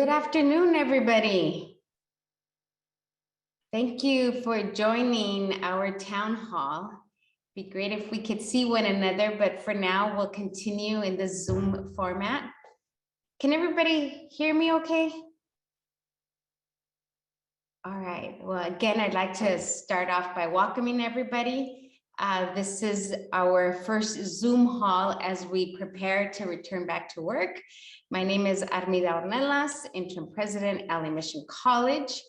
Good afternoon, everybody. Thank you for joining our town hall. Be great if we could see one another, but for now, we'll continue in the Zoom format. Can everybody hear me okay? All right. Well, again, I'd like to start off by welcoming everybody. This is our first Zoom hall as we prepare to return back to work. My name is Armida Ornelas, interim president, LA Mission College.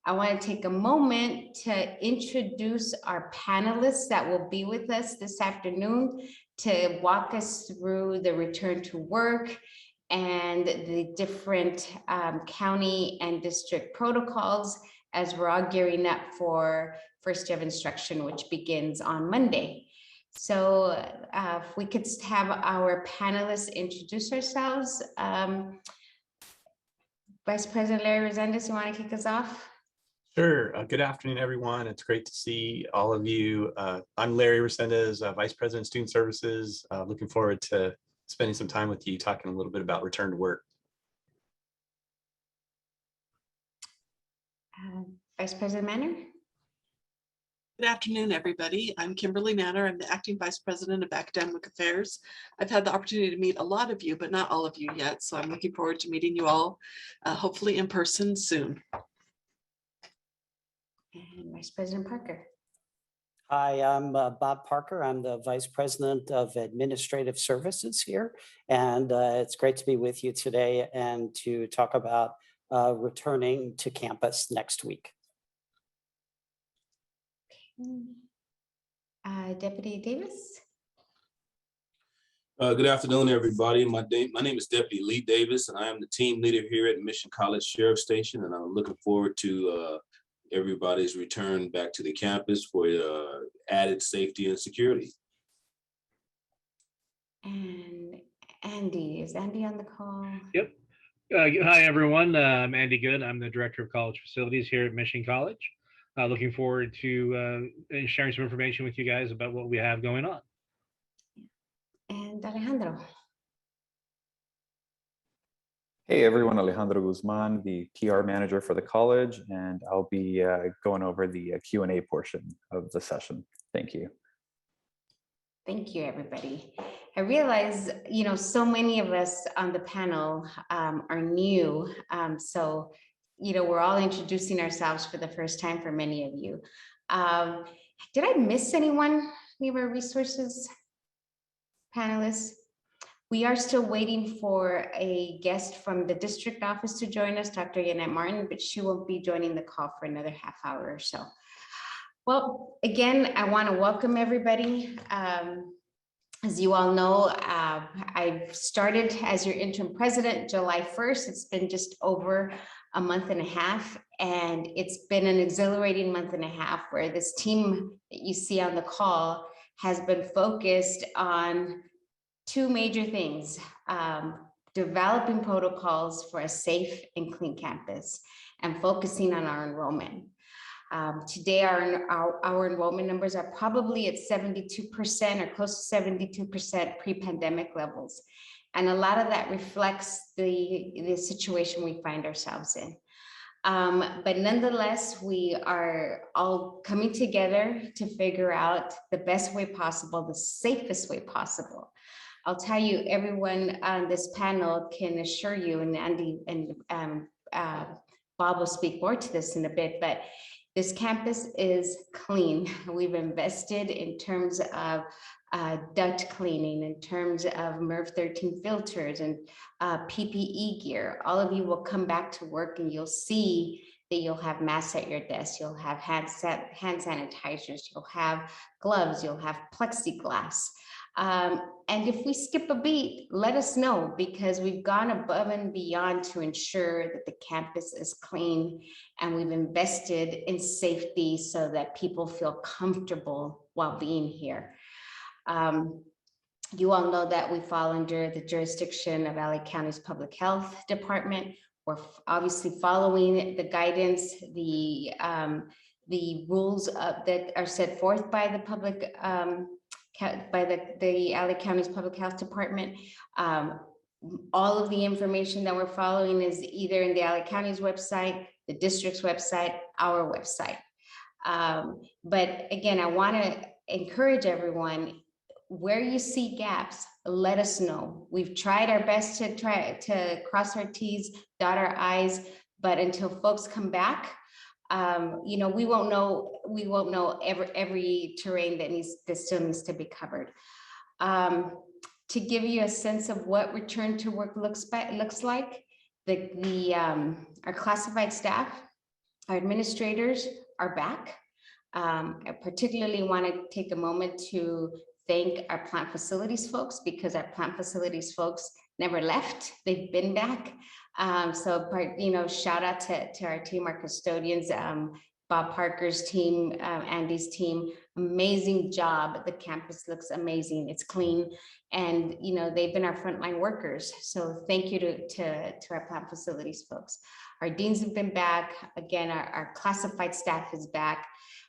I want to take a moment to introduce our panelists that will be with us this afternoon to walk us through the return to work and the different county and district protocols as we're all gearing up for first day of instruction, which begins on Monday. So if we could have our panelists introduce ourselves. Vice President Larry Resendez, you want to kick us off? Sure. Good afternoon, everyone. It's great to see all of you. I'm Larry Resendez, Vice President, Student Services. Looking forward to spending some time with you, talking a little bit about return to work. Vice President Manner. Good afternoon, everybody. I'm Kimberly Manner. I'm the Acting Vice President of Academic Affairs. I've had the opportunity to meet a lot of you, but not all of you yet. So I'm looking forward to meeting you all, hopefully in person soon. And Vice President Parker. Hi, I'm Bob Parker. I'm the Vice President of Administrative Services here. And it's great to be with you today and to talk about returning to campus next week. Deputy Davis. Good afternoon, everybody. My name is Deputy Lee Davis, and I am the team leader here at Mission College Sheriff Station, and I'm looking forward to everybody's return back to the campus for added safety and security. And Andy, is Andy on the call? Yep. Hi, everyone. I'm Andy Good. I'm the Director of College Facilities here at Mission College. Looking forward to sharing some information with you guys about what we have going on. And Alejandro. Hey everyone, Alejandro Guzman, the PR manager for the college, and I'll be going over the Q&A portion of the session. Thank you. Thank you, everybody. I realize, so many of us on the panel are new. We're all introducing ourselves for the first time for many of you. Did I miss anyone? Any of our resources panelists? We are still waiting for a guest from the district office to join us, Dr. Yanette Martin, but she won't be joining the call for another half hour or so. Well, again, I want to welcome everybody. As you all know, I started as your interim president July 1st. It's been just over a month and a half, and it's been an exhilarating month and a half where this team that you see on the call has been focused on two major things: developing protocols for a safe and clean campus and focusing on our enrollment. Today, our enrollment numbers are probably at 72% or close to 72% pre-pandemic levels. And a lot of that reflects the situation we find ourselves in. But nonetheless, we are all coming together to figure out the best way possible, the safest way possible. I'll tell you, everyone on this panel can assure you, and Andy and Bob will speak more to this in a bit, but this campus is clean. We've invested in terms of duct cleaning, in terms of MERV 13 filters and PPE gear. All of you will come back to work and you'll see that you'll have masks at your desk, you'll have hand sanitizers, you'll have gloves, you'll have plexiglass. And if we skip a beat, let us know, because we've gone above and beyond to ensure that the campus is clean, and we've invested in safety so that people feel comfortable while being here. You all know that we fall under the jurisdiction of LA County's Public Health Department. We're obviously following the guidance, the rules that are set forth by the public, by the LA County's Public Health Department. all of the information that we're following is either in the LA County's website, the district's website, our website. But again, I want to encourage everyone, where you see gaps, let us know. We've tried our best to cross our T's, dot our I's, but until folks come back, we won't know every terrain that still needs to be covered. To give you a sense of what return to work looks like, our classified staff, our administrators are back. I particularly want to take a moment to thank our plant facilities folks, because our plant facilities folks never left. They've been back. Shout out to our team, our custodians, Bob Parker's team, Andy's team. Amazing job. The campus looks amazing. It's clean, and they've been our frontline workers. So thank you to our plant facilities folks. Our deans have been back. Again, our classified staff is back.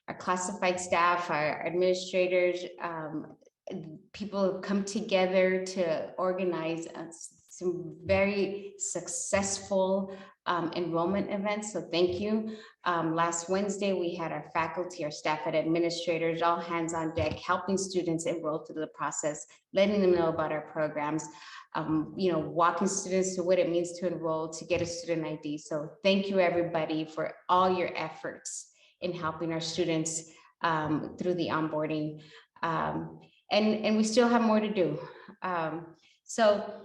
Our classified staff, our administrators, people have come together to organize some very successful enrollment events. So thank you. Last Wednesday, we had our faculty, our staff and administrators, all hands on deck, helping students enroll through the process, letting them know about our programs, walking students through what it means to enroll, to get a student ID. So thank you everybody for all your efforts in helping our students through the onboarding. And we still have more to do. So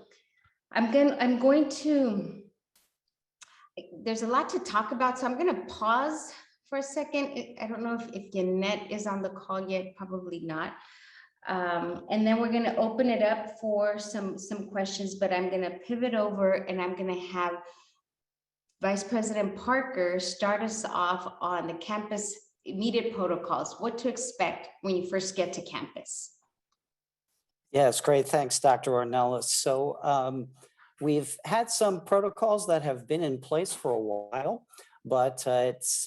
there's a lot to talk about, so I'm going to pause for a second. I don't know if Yannette is on the call yet, probably not. And then we're going to open it up for some questions, but I'm going to pivot over and I'm going to have Vice President Parker start us off on the campus immediate protocols, what to expect when you first get to campus. Yes, great. Thanks, Dr. Ornelas. So we've had some protocols that have been in place for a while, but it's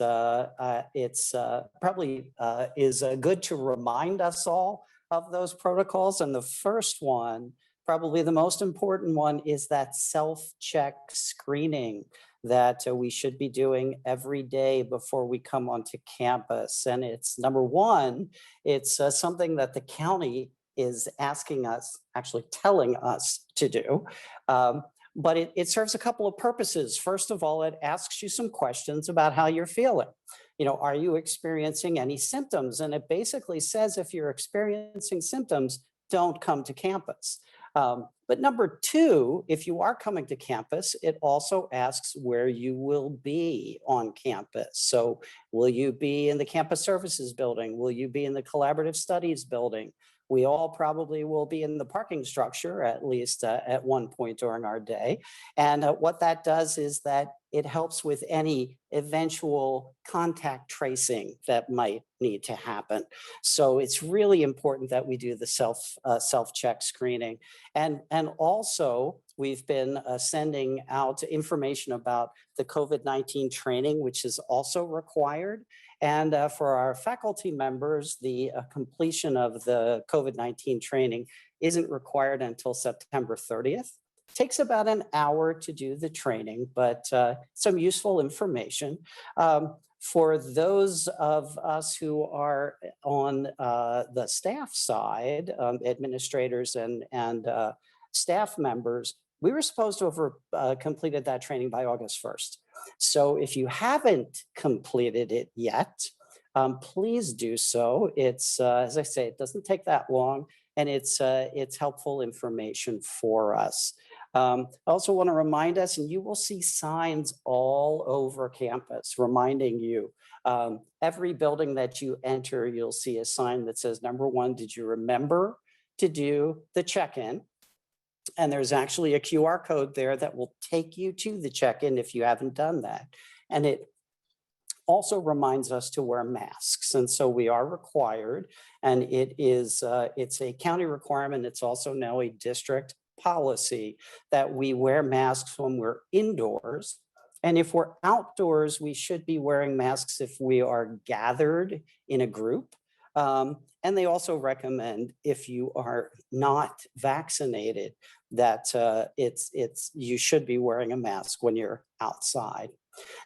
probably is good to remind us all of those protocols. And the first one, probably the most important one, is that self-check screening that we should be doing every day before we come onto campus. And it's number one, it's something that the county is asking us, actually telling us to do. But it serves a couple of purposes. First of all, it asks you some questions about how you're feeling. Are you experiencing any symptoms? And it basically says if you're experiencing symptoms, don't come to campus. But number two, if you are coming to campus, it also asks where you will be on campus. So will you be in the campus services building? Will you be in the collaborative studies building? We all probably will be in the parking structure, at least at one point during our day. And what that does is that it helps with any eventual contact tracing that might need to happen. So it's really important that we do the self-check screening. And also, we've been sending out information about the COVID-19 training, which is also required. And for our faculty members, the completion of the COVID-19 training isn't required until September 30th. It takes about an hour to do the training, but some useful information. For those of us who are on the staff side, administrators and staff members, we were supposed to have completed that training by August 1st. So if you haven't completed it yet, please do so. It's, as I say, it doesn't take that long, and it's helpful information for us. I also want to remind us, and you will see signs all over campus reminding you, every building that you enter, you'll see a sign that says, number one, did you remember to do the check-in? And there's actually a QR code there that will take you to the check-in if you haven't done that. And it also reminds us to wear masks. And so we are required, and it's a county requirement. It's also now a district policy that we wear masks when we're indoors. And if we're outdoors, we should be wearing masks if we are gathered in a group. And they also recommend if you are not vaccinated, that you should be wearing a mask when you're outside.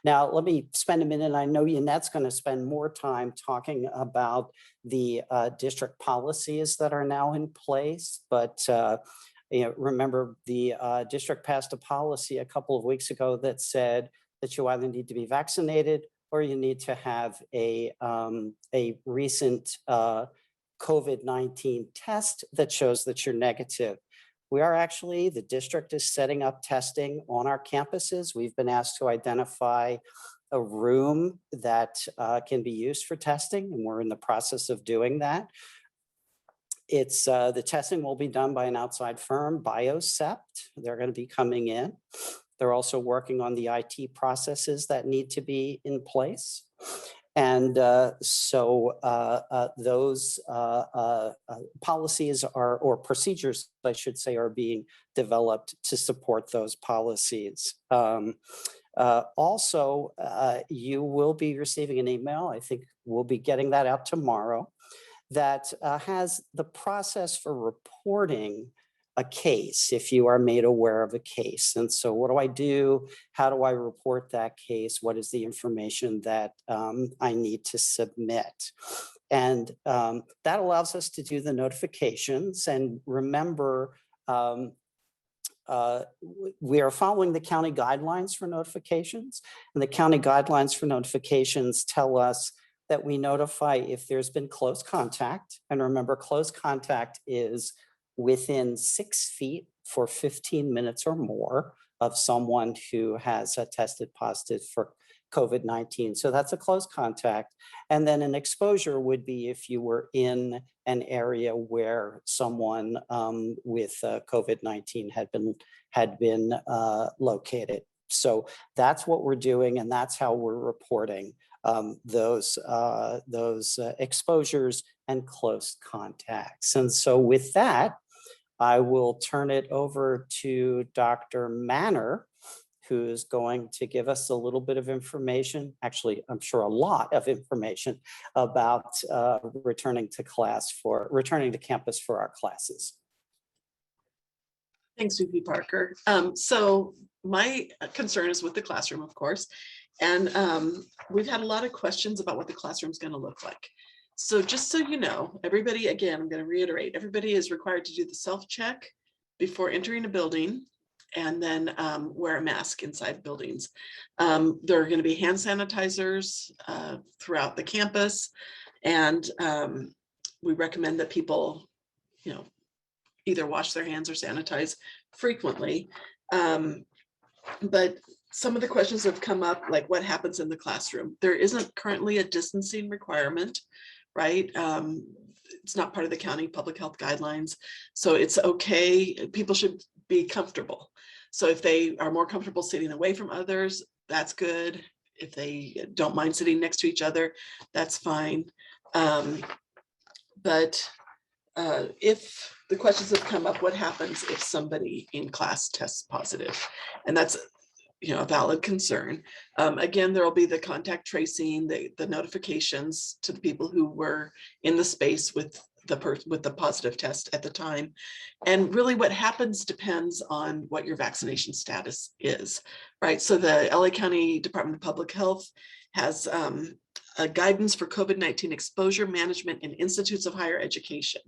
Now, let me spend a minute. I know Yanette's going to spend more time talking about the district policies that are now in place, but remember the district passed a policy a couple of weeks ago that said that you either need to be vaccinated or you need to have a recent COVID-19 test that shows that you're negative. The district is setting up testing on our campuses. We've been asked to identify a room that can be used for testing, and we're in the process of doing that. The testing will be done by an outside firm, Biocept. They're going to be coming in. They're also working on the IT processes that need to be in place. And those policies or procedures, I should say, are being developed to support those policies. Also, you will be receiving an email. I think we'll be getting that out tomorrow, that has the process for reporting a case if you are made aware of a case. And so what do I do? How do I report that case? What is the information that I need to submit? And that allows us to do the notifications. And remember, we are following the county guidelines for notifications. And the county guidelines for notifications tell us that we notify if there's been close contact. And remember, close contact is within 6 feet for 15 minutes or more of someone who has tested positive for COVID-19. So that's a close contact. And then an exposure would be if you were in an area where someone with COVID-19 had been located. So that's what we're doing, and that's how we're reporting those exposures and close contacts. And so with that, I will turn it over to Dr. Manner, who's going to give us a little bit of information, actually, I'm sure a lot of information about returning to campus for our classes. Thanks, VP Parker. So my concern is with the classroom, of course, and we've had a lot of questions about what the classroom is going to look like. So just so you know, everybody, again, I'm going to reiterate, everybody is required to do the self-check before entering a building, and then wear a mask inside buildings. There are going to be hand sanitizers throughout the campus, and we recommend that people, either wash their hands or sanitize frequently. But some of the questions have come up, like what happens in the classroom? There isn't currently a distancing requirement, right? It's not part of the county public health guidelines. So it's okay. People should be comfortable. So if they are more comfortable sitting away from others, that's good. If they don't mind sitting next to each other, that's fine. But if the questions have come up, what happens if somebody in class tests positive? And that's a valid concern. Again, there will be the contact tracing, the notifications to the people who were in the space with the positive test at the time. And really what happens depends on what your vaccination status is, right? So the LA County Department of Public Health has a guidance for COVID-19 exposure management in institutes of higher education.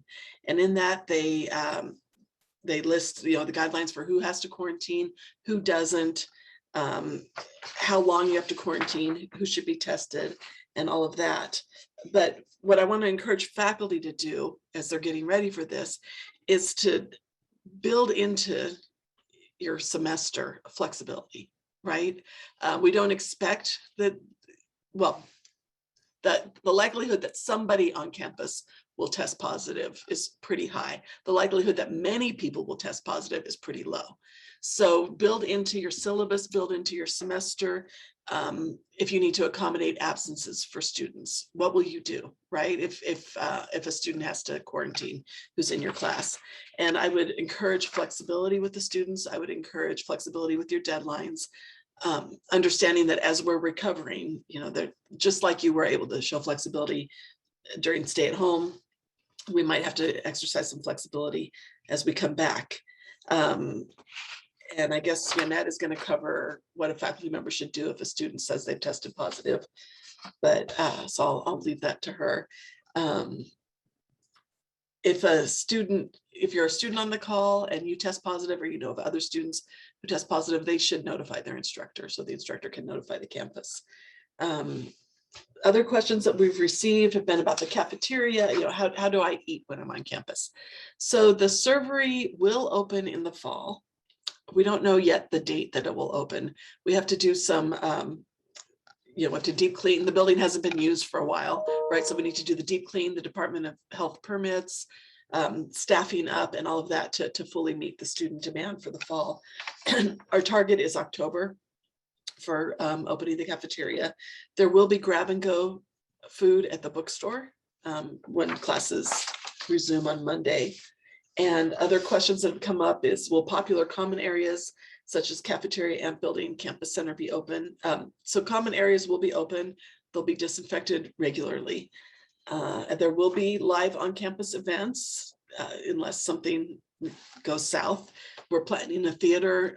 And in that they list the guidelines for who has to quarantine, who doesn't, how long you have to quarantine, who should be tested, and all of that. But what I want to encourage faculty to do as they're getting ready for this is to build into your semester flexibility, right? We don't expect that, well, the likelihood that somebody on campus will test positive is pretty high. The likelihood that many people will test positive is pretty low. So build into your syllabus, build into your semester. If you need to accommodate absences for students, what will you do, right? If a student has to quarantine who's in your class. And I would encourage flexibility with the students. I would encourage flexibility with your deadlines. Understanding that as we're recovering, that just like you were able to show flexibility during stay at home, we might have to exercise some flexibility as we come back. And I guess Jeanette is going to cover what a faculty member should do if a student says they've tested positive. But so I'll leave that to her. If you're a student on the call and you test positive, or you know of other students who test positive, they should notify their instructor so the instructor can notify the campus. Other questions that we've received have been about the cafeteria. You know, how do I eat when I'm on campus? So the servery will open in the fall. We don't know yet the date that it will open. We have to do some, what to deep clean. The building hasn't been used for a while, right? So we need to do the deep clean, the Department of Health permits, staffing up and all of that to fully meet the student demand for the fall. Our target is October for opening the cafeteria. There will be grab and go food at the bookstore when classes resume on Monday. And other questions that have come up is, will popular common areas such as cafeteria, amp building, campus center be open? So common areas will be open. They'll be disinfected regularly. And there will be live on-campus events unless something goes south. We're planning a theater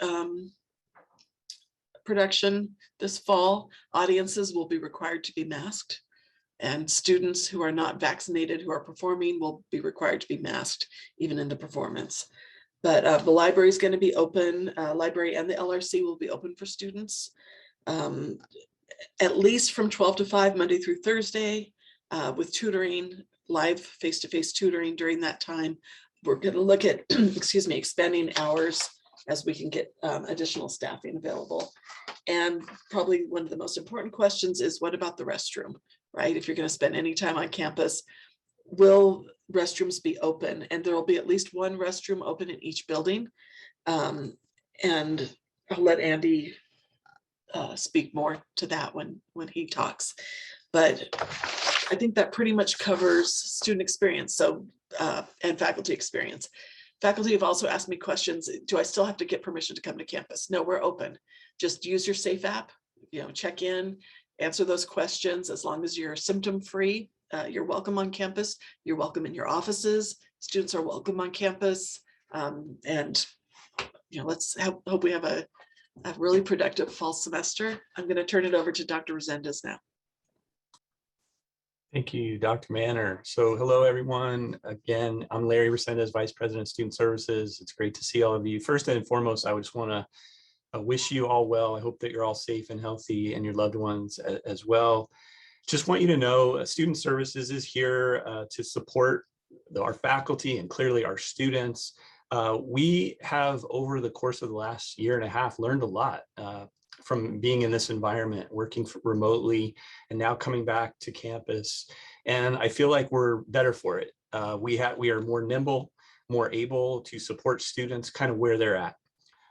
production this fall. Audiences will be required to be masked. And students who are not vaccinated who are performing will be required to be masked even in the performance. But the library is going to be open. Library and the LRC will be open for students at least from 12 to 5 Monday through Thursday with tutoring, live face-to-face tutoring during that time. We're going to look at, expanding hours as we can get additional staffing available. And probably one of the most important questions is, what about the restroom, right? If you're going to spend any time on campus, will restrooms be open? And there will be at least one restroom open in each building. And I'll let Andy speak more to that when he talks. But I think that pretty much covers student experience and faculty experience. Faculty have also asked me questions. Do I still have to get permission to come to campus? No, we're open. Just use your Safe app, check in, answer those questions. As long as you're symptom-free, you're welcome on campus. You're welcome in your offices. Students are welcome on campus. And let's hope we have a really productive fall semester. I'm going to turn it over to Dr. Resendez now. Thank you, Dr. Manner. So hello, everyone. Again, I'm Larry Resendez, Vice President of Student Services. It's great to see all of you. First and foremost, I just want to wish you all well. I hope that you're all safe and healthy and your loved ones as well. Just want you to know Student Services is here to support our faculty and clearly our students. We have, over the course of the last year and a half, learned a lot from being in this environment, working remotely, and now coming back to campus. And I feel like we're better for it. We are more nimble, more able to support students kind of where they're at.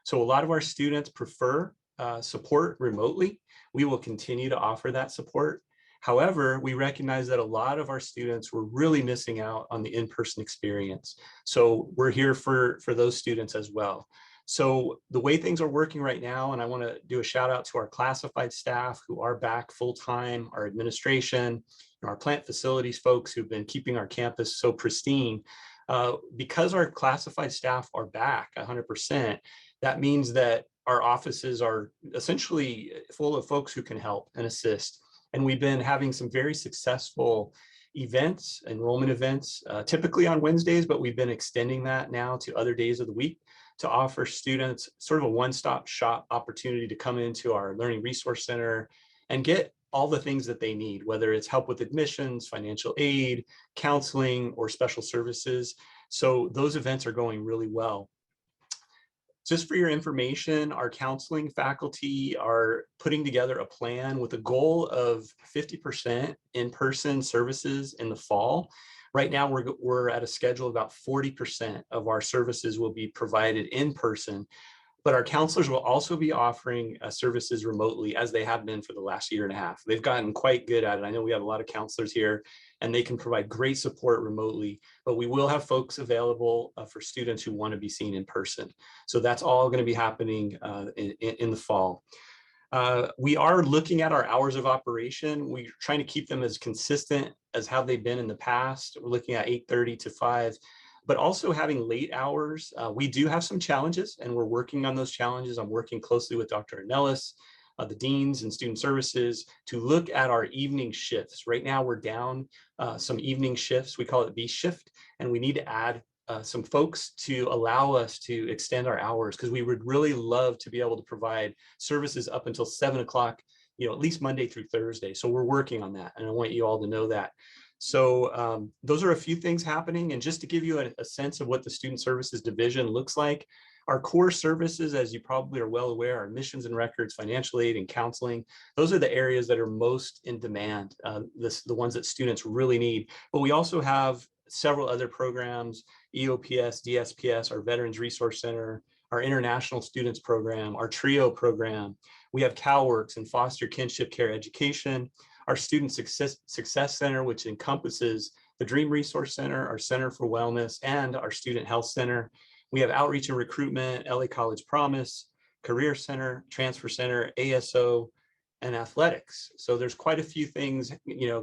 So a lot of our students prefer support remotely. We will continue to offer that support. However, we recognize that a lot of our students were really missing out on the in-person experience. So we're here for those students as well. So the way things are working right now, and I want to do a shout out to our classified staff who are back full-time, our administration, our plant facilities folks who've been keeping our campus so pristine. Because our classified staff are back 100%, that means that our offices are essentially full of folks who can help and assist. And we've been having some very successful events, enrollment events, typically on Wednesdays, but we've been extending that now to other days of the week to offer students sort of a one-stop shop opportunity to come into our Learning Resource Center and get all the things that they need, whether it's help with admissions, financial aid, counseling, or special services. So those events are going really well. Just for your information, our counseling faculty are putting together a plan with a goal of 50% in-person services in the fall. Right now, we're at a schedule about 40% of our services will be provided in person, but our counselors will also be offering services remotely as they have been for the last year and a half. They've gotten quite good at it. I know we have a lot of counselors here and they can provide great support remotely, but we will have folks available for students who want to be seen in person. So that's all going to be happening in the fall. We are looking at our hours of operation. We're trying to keep them as consistent as how they've been in the past. We're looking at 8:30 to 5, but also having late hours. We do have some challenges and we're working on those challenges. I'm working closely with Dr. Anellis, the deans and student services to look at our evening shifts. Right now we're down some evening shifts. We call it B shift, and we need to add some folks to allow us to extend our hours, because we would really love to be able to provide services up until 7 o'clock, at least Monday through Thursday. So we're working on that, and I want you all to know that. So those are a few things happening. And just to give you a sense of what the Student Services Division looks like, our core services, as you probably are well aware, are admissions and records, financial aid, and counseling. Those are the areas that are most in demand, the ones that students really need. But we also have several other programs: EOPS, Dsps, our Veterans Resource Center, our International Students Program, our TRIO program. We have CalWorks and Foster Kinship Care Education, our Student Success Center, which encompasses the Dream Resource Center, our Center for Wellness, and our Student Health Center. We have Outreach and Recruitment, LA College Promise, Career Center, Transfer Center, ASO, and Athletics. So there's quite a few things,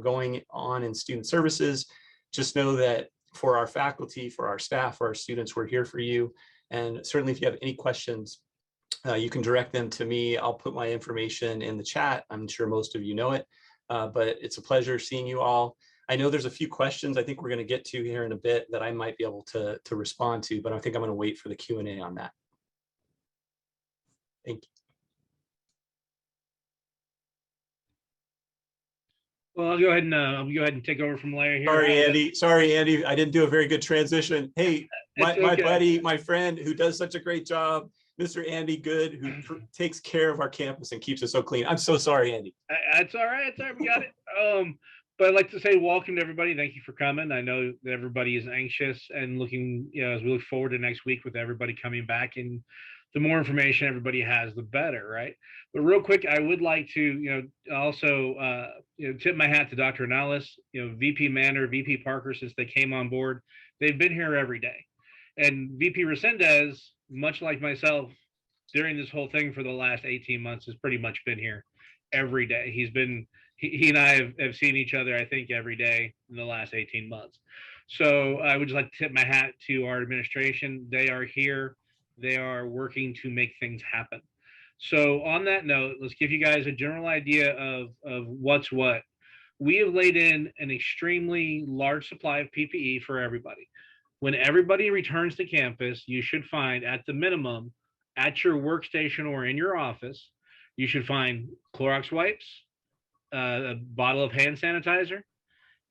going on in student services. Just know that for our faculty, for our staff, for our students, we're here for you. And certainly if you have any questions, you can direct them to me. I'll put my information in the chat. I'm sure most of you know it, but it's a pleasure seeing you all. I know there's a few questions I think we're going to get to here in a bit that I might be able to respond to, but I think I'm going to wait for the Q&A on that. Thank you. Well, I'll go ahead and take over from Larry here. Sorry, Andy. I didn't do a very good transition. Hey, my buddy, my friend who does such a great job, Mr. Andy Good, who takes care of our campus and keeps it so clean. I'm so sorry, Andy. That's all right. It's all right. We got it. But I'd like to say welcome to everybody. Thank you for coming. I know that everybody is anxious and looking, as we look forward to next week with everybody coming back, and the more information everybody has, the better, right? But real quick, I would like to, also, tip my hat to Dr. Anellis, VP Manor, VP Parker, since they came on board. They've been here every day. And VP Resendez, much like myself, during this whole thing for the last 18 months, has pretty much been here every day. He and I have seen each other, I think, every day in the last 18 months. So I would just like to tip my hat to our administration. They are here. They are working to make things happen. So on that note, let's give you guys a general idea of what's what. We have laid in an extremely large supply of PPE for everybody. When everybody returns to campus, you should find, at the minimum, at your workstation or in your office, you should find Clorox wipes, a bottle of hand sanitizer,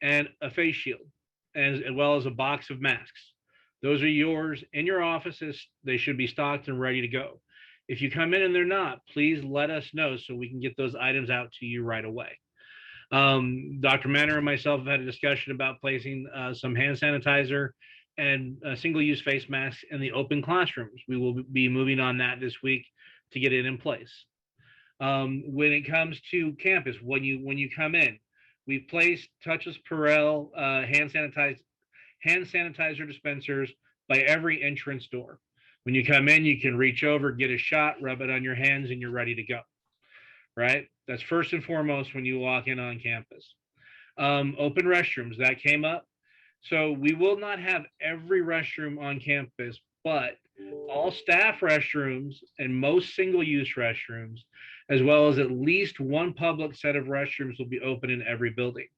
and a face shield, as well as a box of masks. Those are yours in your offices. They should be stocked and ready to go. If you come in and they're not, please let us know so we can get those items out to you right away. Dr. Manor and myself have had a discussion about placing some hand sanitizer and single-use face masks in the open classrooms. We will be moving on that this week to get it in place. When it comes to campus, when you come in, we've placed touchless Perel hand sanitizer dispensers by every entrance door. When you come in, you can reach over, get a shot, rub it on your hands, and you're ready to go. Right? That's first and foremost when you walk in on campus. Open restrooms, that came up. So we will not have every restroom on campus, but all staff restrooms and most single-use restrooms, as well as at least one public set of restrooms, will be open in every building.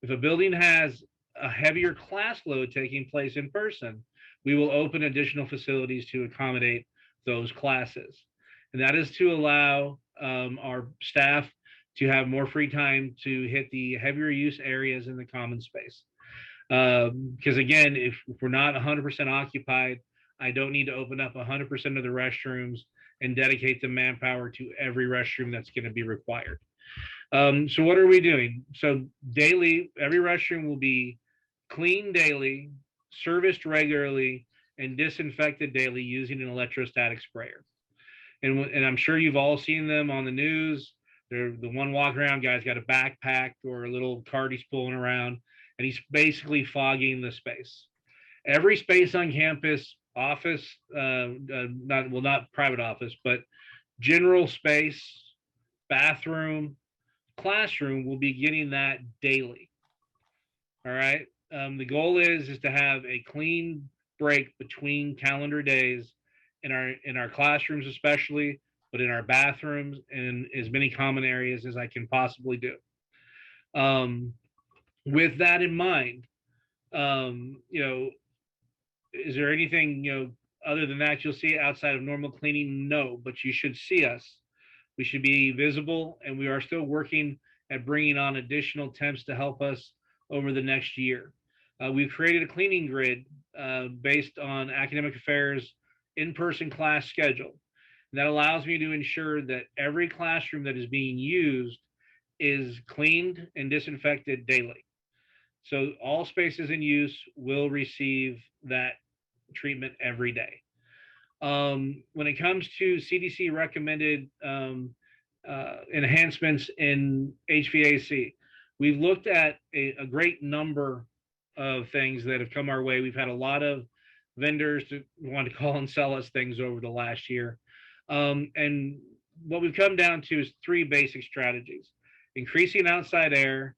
If a building has a heavier class load taking place in person, we will open additional facilities to accommodate those classes. And that is to allow our staff to have more free time to hit the heavier use areas in the common space. Because again, if we're not 100% occupied, I don't need to open up 100% of the restrooms and dedicate the manpower to every restroom that's going to be required. So what are we doing? So daily, every restroom will be cleaned daily, serviced regularly, and disinfected daily using an electrostatic sprayer. And I'm sure you've all seen them on the news. They're the one walk around guy's got a backpack or a little cart he's pulling around, and he's basically fogging the space. Every space on campus, office, not private office, but general space, bathroom, classroom will be getting that daily. All right. The goal is to have a clean break between calendar days in our classrooms, especially, but in our bathrooms and as many common areas as I can possibly do. With that in mind, is there anything, other than that you'll see outside of normal cleaning? No, but you should see us. We should be visible, and we are still working at bringing on additional temps to help us over the next year. We've created a cleaning grid based on academic affairs in-person class schedule. And that allows me to ensure that every classroom that is being used is cleaned and disinfected daily. So all spaces in use will receive that treatment every day. When it comes to CDC recommended enhancements in HVAC, we've looked at a great number of things that have come our way. We've had a lot of vendors that want to call and sell us things over the last year. And what we've come down to is 3 basic strategies: increasing outside air,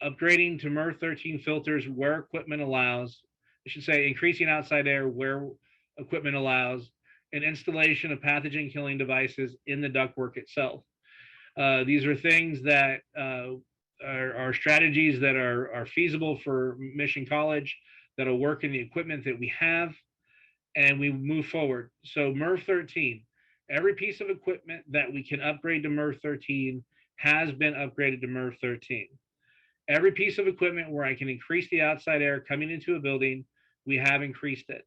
upgrading to MERV 13 filters where equipment allows, I should say increasing outside air where equipment allows, and installation of pathogen killing devices in the ductwork itself. These are things that are strategies that are feasible for Mission College, that'll work in the equipment that we have, and we move forward. So MERV 13, every piece of equipment that we can upgrade to MERV 13 has been upgraded to MERV 13. Every piece of equipment where I can increase the outside air coming into a building, we have increased it.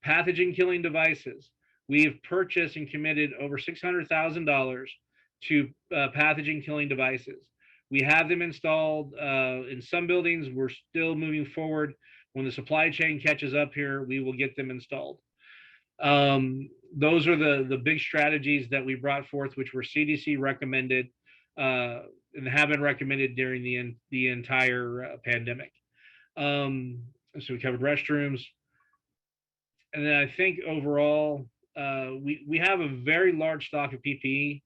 Pathogen killing devices, we've purchased and committed over $600,000 to pathogen killing devices. We have them installed in some buildings. We're still moving forward. When the supply chain catches up here, we will get them installed. Those are the big strategies that we brought forth, which were CDC recommended and have been recommended during the entire pandemic. So we covered restrooms. And then I think overall, we have a very large stock of PPE.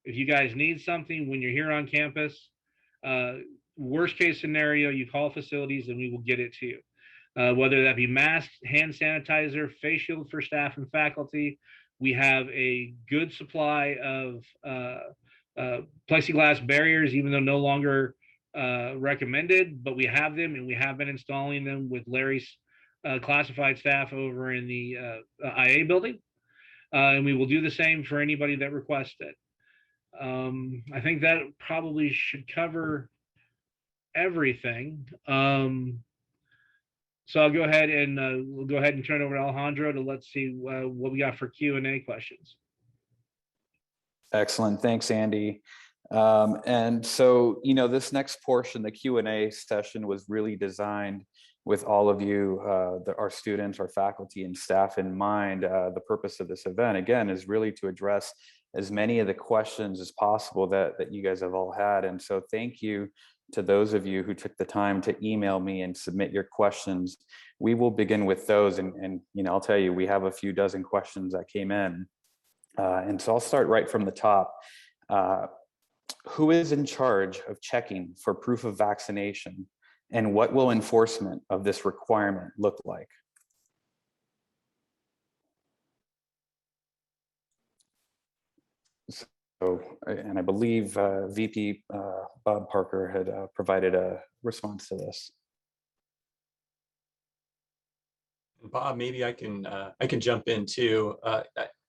If you guys need something when you're here on campus, worst case scenario, you call facilities and we will get it to you. Whether that be masks, hand sanitizer, face shield for staff and faculty. We have a good supply of plexiglass barriers, even though no longer recommended, but we have them, and we have been installing them with Larry's classified staff over in the IA building. And we will do the same for anybody that requests it. I think that probably should cover everything. So I'll go ahead and we'll go ahead and turn it over to Alejandro to let's see what we got for Q&A questions. Excellent. Thanks, Andy. And so, this next portion, the Q&A session, was really designed with all of you, our students, our faculty and staff in mind. The purpose of this event, again, is really to address as many of the questions as possible that you guys have all had. And so thank you to those of you who took the time to email me and submit your questions. We will begin with those. And I'll tell you, we have a few dozen questions that came in. And so I'll start right from the top. Who is in charge of checking for proof of vaccination, and what will enforcement of this requirement look like? So, and I believe VP Bob Parker had provided a response to this. Bob, maybe I can jump in too.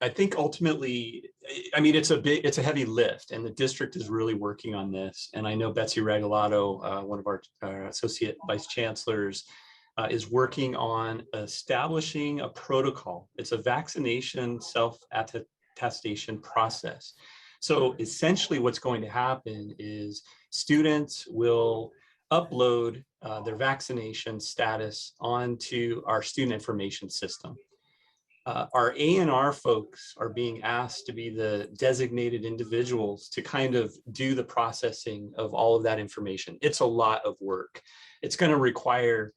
I think ultimately, I mean, it's a heavy lift, and the district is really working on this. And I know Betsy Regalado, one of our associate vice chancellors, is working on establishing a protocol. It's a vaccination self-attestation process. So essentially what's going to happen is students will upload their vaccination status onto our student information system. Our A&R folks are being asked to be the designated individuals to kind of do the processing of all of that information. It's a lot of work. It's going to require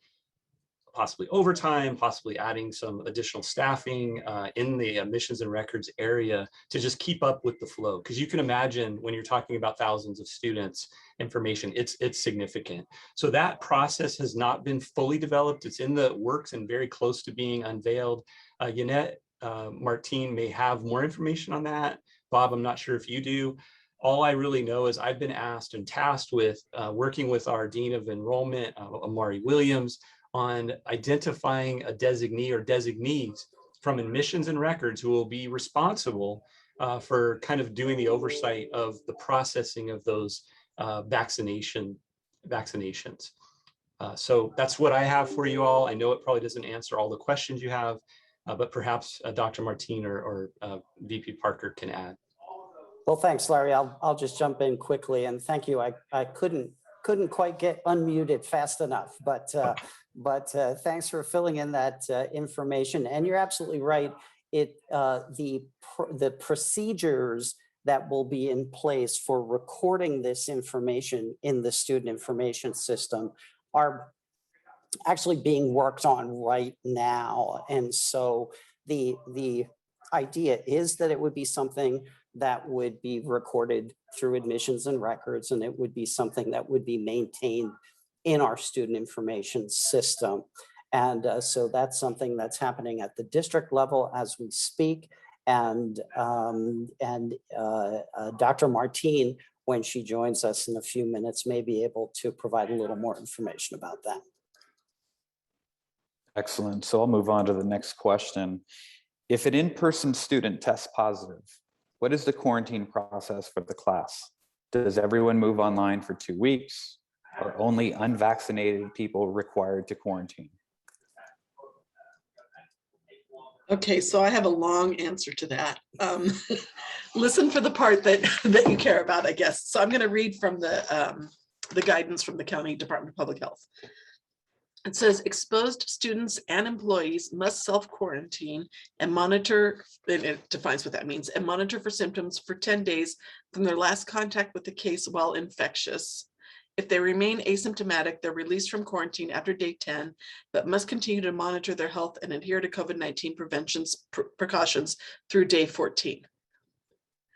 possibly overtime, possibly adding some additional staffing in the admissions and records area to just keep up with the flow. Because you can imagine when you're talking about thousands of students, information, it's significant. So that process has not been fully developed. It's in the works and very close to being unveiled. Yannette Martine may have more information on that. Bob, I'm not sure if you do. All I really know is I've been asked and tasked with working with our Dean of Enrollment, Amari Williams, on identifying a designee or designees from admissions and records who will be responsible for kind of doing the oversight of the processing of those vaccinations. So that's what I have for you all. I know it probably doesn't answer all the questions you have, but perhaps Dr. Martine or VP Parker can add. Well, thanks, Larry. I'll just jump in quickly, and thank you. I couldn't quite get unmuted fast enough, but thanks for filling in that information. And you're absolutely right. The procedures that will be in place for recording this information in the student information system are actually being worked on right now. And so the idea is that it would be something that would be recorded through admissions and records, and it would be something that would be maintained in our student information system. And so that's something that's happening at the district level as we speak. And Dr. Martine, when she joins us in a few minutes, may be able to provide a little more information about that. Excellent. So I'll move on to the next question. If an in-person student tests positive, what is the quarantine process for the class? Does everyone move online for 2 weeks? Are only unvaccinated people required to quarantine? Okay, so I have a long answer to that. Listen for the part that you care about, I guess. So I'm going to read from the guidance from the County Department of Public Health. It says exposed students and employees must self-quarantine and monitor, and it defines what that means, and monitor for symptoms for 10 days from their last contact with the case while infectious. If they remain asymptomatic, they're released from quarantine after day 10, but must continue to monitor their health and adhere to COVID-19 precautions through day 14.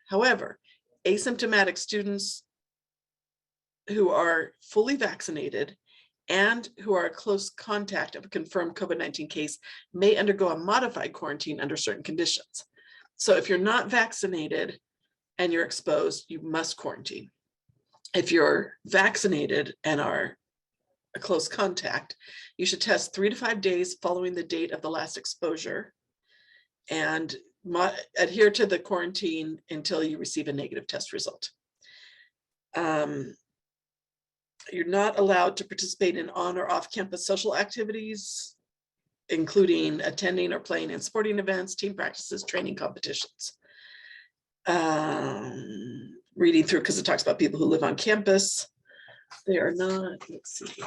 However, asymptomatic students who are fully vaccinated and who are a close contact of a confirmed COVID-19 case may undergo a modified quarantine under certain conditions. So if you're not vaccinated and you're exposed, you must quarantine. If you're vaccinated and are a close contact, you should test 3 to 5 days following the date of the last exposure and adhere to the quarantine until you receive a negative test result. You're not allowed to participate in on or off campus social activities, including attending or playing in sporting events, team practices, training competitions. Reading through, because it talks about people who live on campus. They are not, let's see.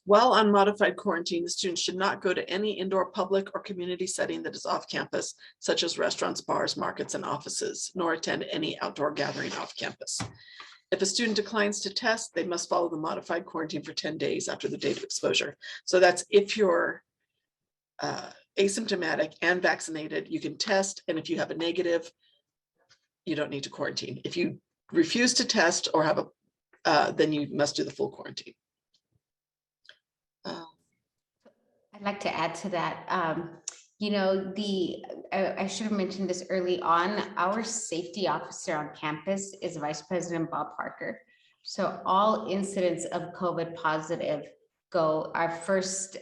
While on modified quarantine, the students should not go to any indoor public or community setting that is off campus, such as restaurants, bars, markets, and offices, nor attend any outdoor gathering off campus. If a student declines to test, they must follow the modified quarantine for 10 days after the date of exposure. So that's if you're asymptomatic and vaccinated, you can test, and if you have a negative, you don't need to quarantine. If you refuse to test or have then you must do the full quarantine. I'd like to add to that. You know, I should have mentioned this early on. Our safety officer on campus is Vice President Bob Parker. So all incidents of COVID positive our first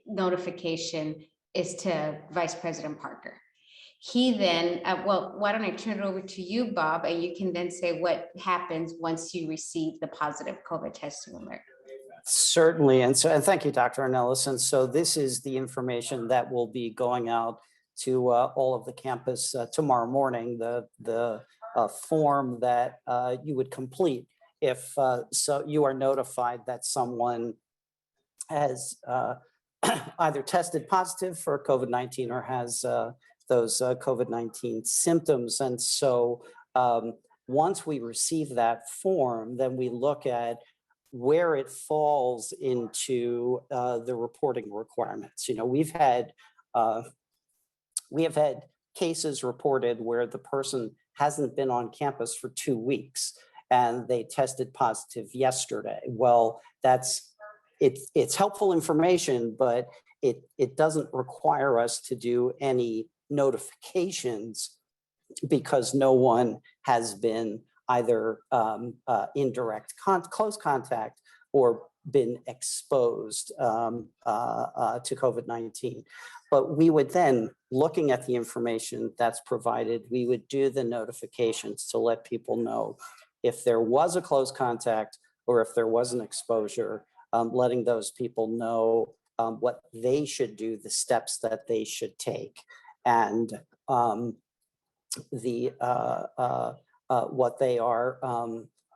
notification is to Vice President Parker. He then, well, why don't I turn it over to you, Bob, and you can then say what happens once you receive the positive COVID testing alert. Certainly, and thank you, Dr. Ornelas. And so this is the information that will be going out to all of the campus tomorrow morning. The form that you would complete if so you are notified that someone has either tested positive for COVID-19 or has those COVID-19 symptoms. And so once we receive that form, then we look at where it falls into the reporting requirements. You know, we have had cases reported where the person hasn't been on campus for 2 weeks and they tested positive yesterday. Well, it's helpful information, but it doesn't require us to do any notifications because no one has been either in direct close contact or been exposed to COVID-19. But we would then, looking at the information that's provided, we would do the notifications to let people know if there was a close contact or if there was an exposure, letting those people know what they should do, the steps that they should take, and what they are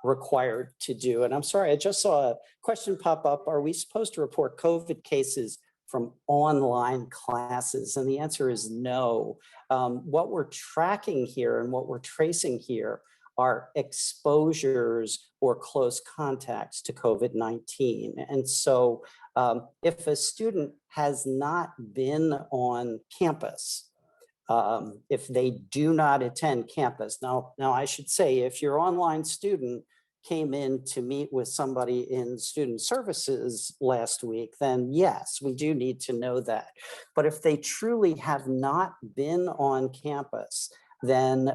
required to do. And I'm sorry, I just saw a question pop up. Are we supposed to report COVID cases from online classes? And the answer is no. What we're tracking here and what we're tracing here are exposures or close contacts to COVID-19. And so if a student has not been on campus, if they do not attend campus, now I should say, if your online student came in to meet with somebody in student services last week, then yes, we do need to know that. But if they truly have not been on campus, then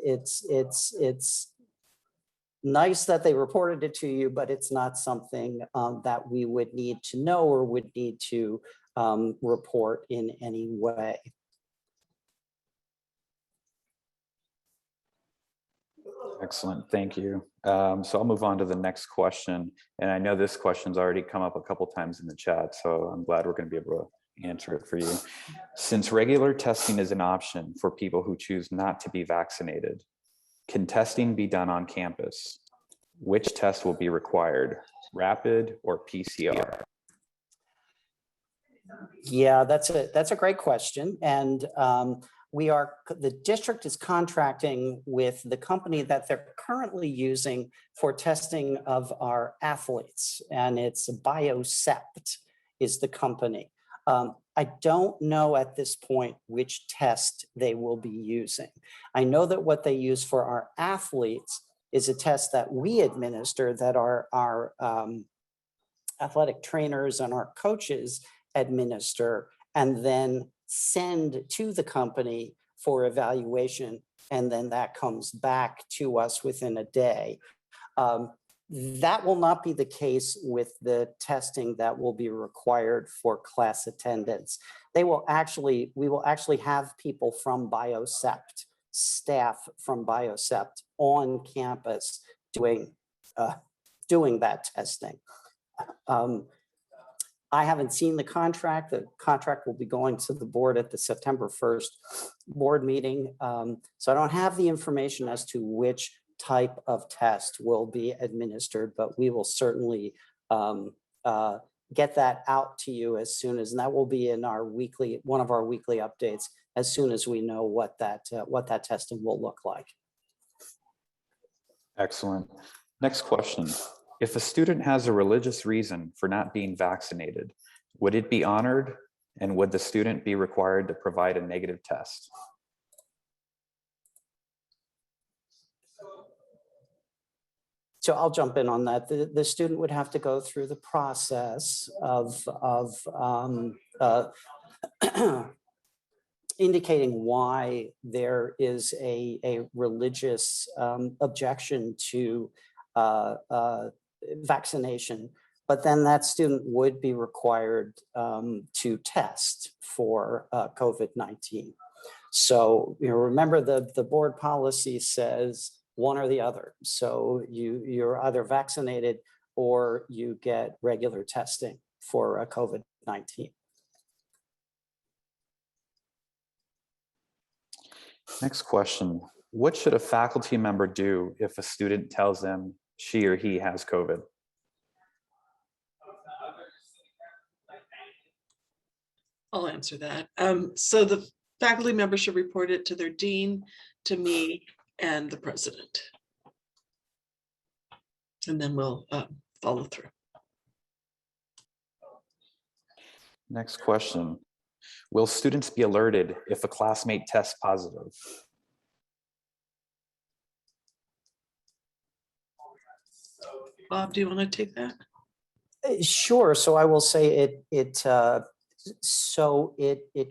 it's nice that they reported it to you, but it's not something that we would need to know or would need to report in any way. Excellent, thank you. So I'll move on to the next question. And I know this question's already come up a couple times in the chat, so I'm glad we're going to be able to answer it for you. Since regular testing is an option for people who choose not to be vaccinated, can testing be done on campus? Which test will be required, rapid or PCR? Yeah, that's a great question. And the district is contracting with the company that they're currently using for testing of our athletes, and it's Biocept is the company. I don't know at this point which test they will be using. I know that what they use for our athletes is a test that we administer, that our athletic trainers and our coaches administer, and then send to the company for evaluation, and then that comes back to us within a day. That will not be the case with the testing that will be required for class attendance. We will actually have people from Biocept, staff from Biocept on campus doing that testing. I haven't seen the contract. The contract will be going to the board at the September 1st board meeting. So I don't have the information as to which type of test will be administered, but we will certainly get that out to you as soon as, and that will be in our one of our weekly updates, as soon as we know what that testing will look like. Excellent. Next question. If a student has a religious reason for not being vaccinated, would it be honored, and would the student be required to provide a negative test? So I'll jump in on that. The student would have to go through the process of indicating why there is a religious objection to vaccination, but then that student would be required to test for COVID-19. So, remember the board policy says one or the other. So you're either vaccinated or you get regular testing for COVID-19. Next question. What should a faculty member do if a student tells them she or he has COVID? I'll answer that. So the faculty member should report it to their dean, to me, and the president. And then we'll follow through. Next question. Will students be alerted if a classmate tests positive? Bob, do you want to take that? Sure. So I will say it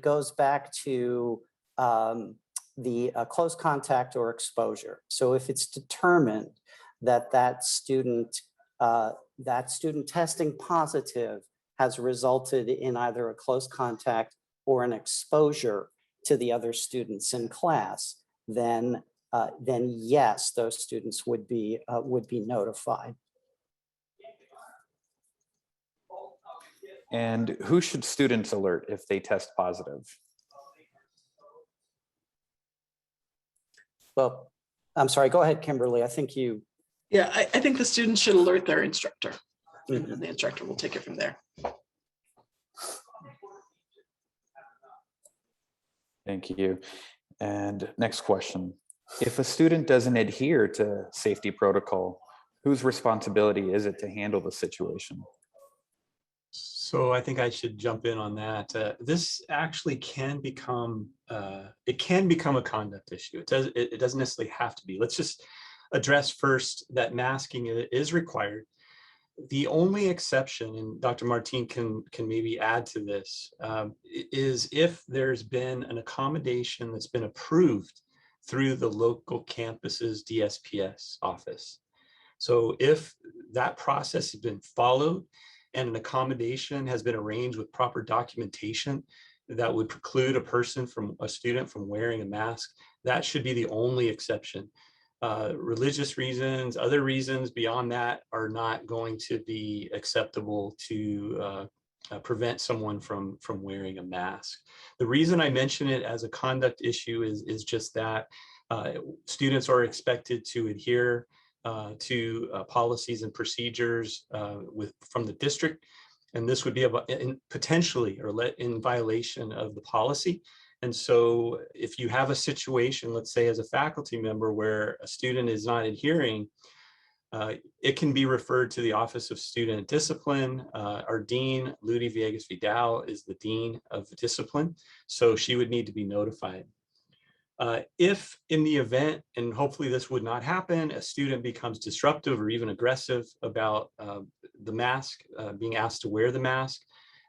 goes back to the close contact or exposure. So if it's determined that that student testing positive has resulted in either a close contact or an exposure to the other students in class, then yes, those students would be notified. And who should students alert if they test positive? Well, I'm sorry, go ahead, Kimberly. I think you. Yeah, I think the students should alert their instructor, and then the instructor will take it from there. Thank you. And next question. If a student doesn't adhere to safety protocol, whose responsibility is it to handle the situation? So I think I should jump in on that. This actually can become a conduct issue. It doesn't necessarily have to be. Let's just address first that masking is required. The only exception, and Dr. Martin can maybe add to this, is if there's been an accommodation that's been approved through the local campus's Dsps office. So if that process has been followed and an accommodation has been arranged with proper documentation that would preclude a student from wearing a mask, that should be the only exception. Religious reasons, other reasons beyond that are not going to be acceptable to prevent someone from wearing a mask. The reason I mention it as a conduct issue is just that students are expected to adhere to policies and procedures from the district, and this would be potentially in violation of the policy. And so if you have a situation, let's say as a faculty member, where a student is not adhering, it can be referred to the Office of Student Discipline. Our dean, Ludi Viegas Vidal, is the dean of discipline, so she would need to be notified. If in the event, and hopefully this would not happen, a student becomes disruptive or even aggressive about the mask, being asked to wear the mask,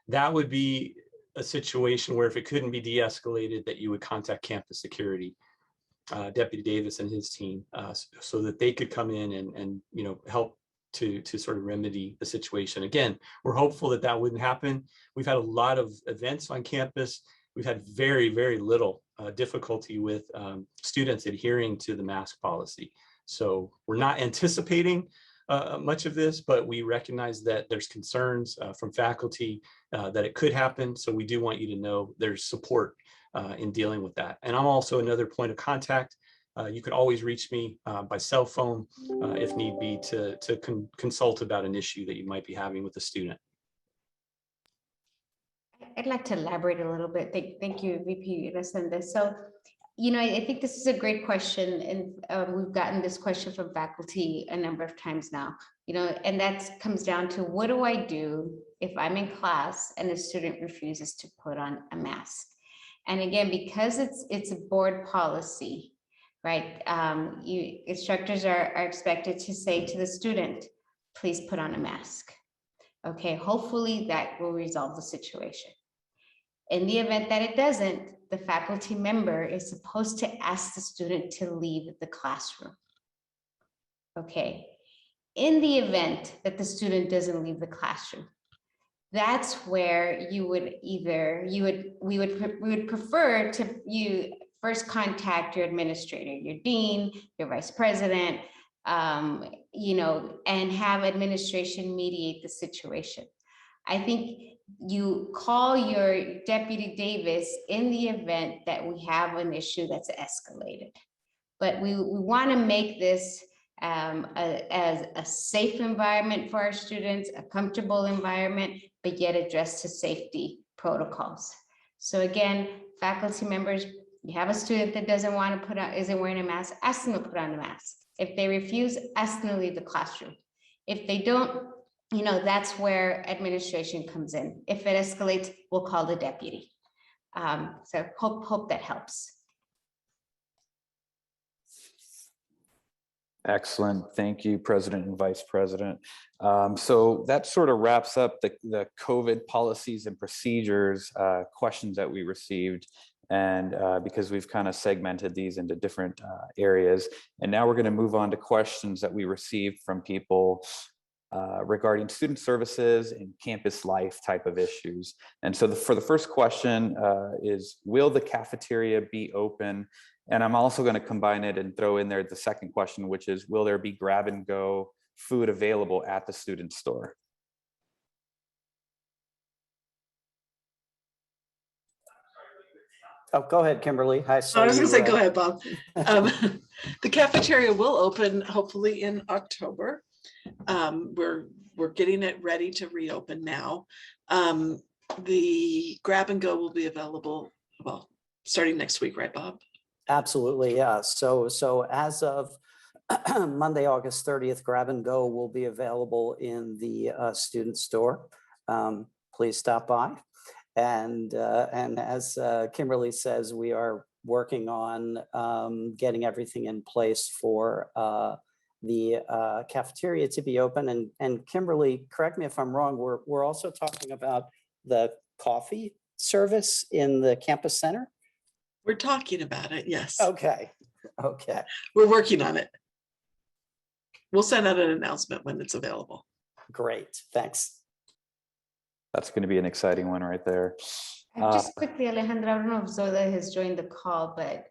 that would be a situation where if it couldn't be de-escalated, that you would contact campus security, Deputy Davis and his team, so that they could come in and help to sort of remedy the situation. Again, we're hopeful that that wouldn't happen. We've had a lot of events on campus. We've had very, very little difficulty with students adhering to the mask policy. So we're not anticipating much of this, but we recognize that there's concerns from faculty that it could happen. So we do want you to know there's support in dealing with that. And I'm also another point of contact. You could always reach me by cell phone if need be to consult about an issue that you might be having with a student. I'd like to elaborate a little bit. Thank you, VP Resendez. So, I think this is a great question, and we've gotten this question from faculty a number of times now, and that comes down to, what do I do if I'm in class and a student refuses to put on a mask? And again, because it's a board policy, right? Instructors are expected to say to the student, please put on a mask. Okay, hopefully that will resolve the situation. In the event that it doesn't, the faculty member is supposed to ask the student to leave the classroom. Okay, in the event that the student doesn't leave the classroom, that's where we would prefer to you first contact your administrator, your dean, your vice president, and have administration mediate the situation. I think you call your Deputy Davis in the event that we have an issue that's escalated. But we want to make this as a safe environment for our students, a comfortable environment, but yet address to safety protocols. So again, faculty members, you have a student that isn't wearing a mask, ask them to put on a mask. If they refuse, ask them to leave the classroom. If they don't, that's where administration comes in. If it escalates, we'll call the deputy. So hope that helps. Excellent. Thank you, President and Vice President. So that sort of wraps up the COVID policies and procedures questions that we received. And because we've kind of segmented these into different areas. And now we're going to move on to questions that we received from people regarding student services and campus life type of issues. And so for the first question is, will the cafeteria be open? And I'm also going to combine it and throw in there the second question, which is, will there be grab and go food available at the student store? Oh, go ahead, Kimberly. I was going to say, go ahead, Bob. The cafeteria will open hopefully in October. We're getting it ready to reopen now. The grab and go will be available, well, starting next week, right, Bob? Absolutely, yeah. So as of Monday, August 30th, grab and go will be available in the student store. Please stop by. And as Kimberly says, we are working on getting everything in place for the cafeteria to be open. And Kimberly, correct me if I'm wrong, we're also talking about the coffee service in the campus center? We're talking about it, yes. Okay. We're working on it. We'll send out an announcement when it's available. Great, thanks. That's going to be an exciting one right there. Just quickly, Alejandra, I don't know if Zola has joined the call, but